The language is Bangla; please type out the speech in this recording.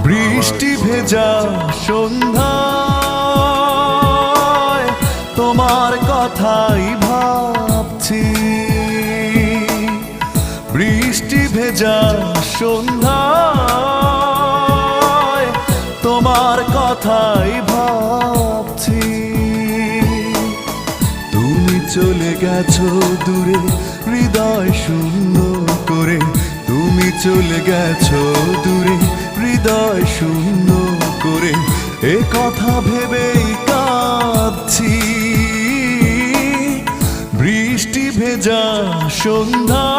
বৃষ্টি ভেজা সন্ধ্যায় তোমার কথাই ভাবছি। বৃষ্টি ভেজা সন্ধ্যায় তোমার কথাই ভাবছি। তুমি চলে গেছো দূরে হৃদয় শূন্য করে, তুমি চলে গেছো দূরে হৃদয় শূন্য করে, এ কথা ভেবেই কাঁদছি। বৃষ্টি ভেজা সন্ধ্যা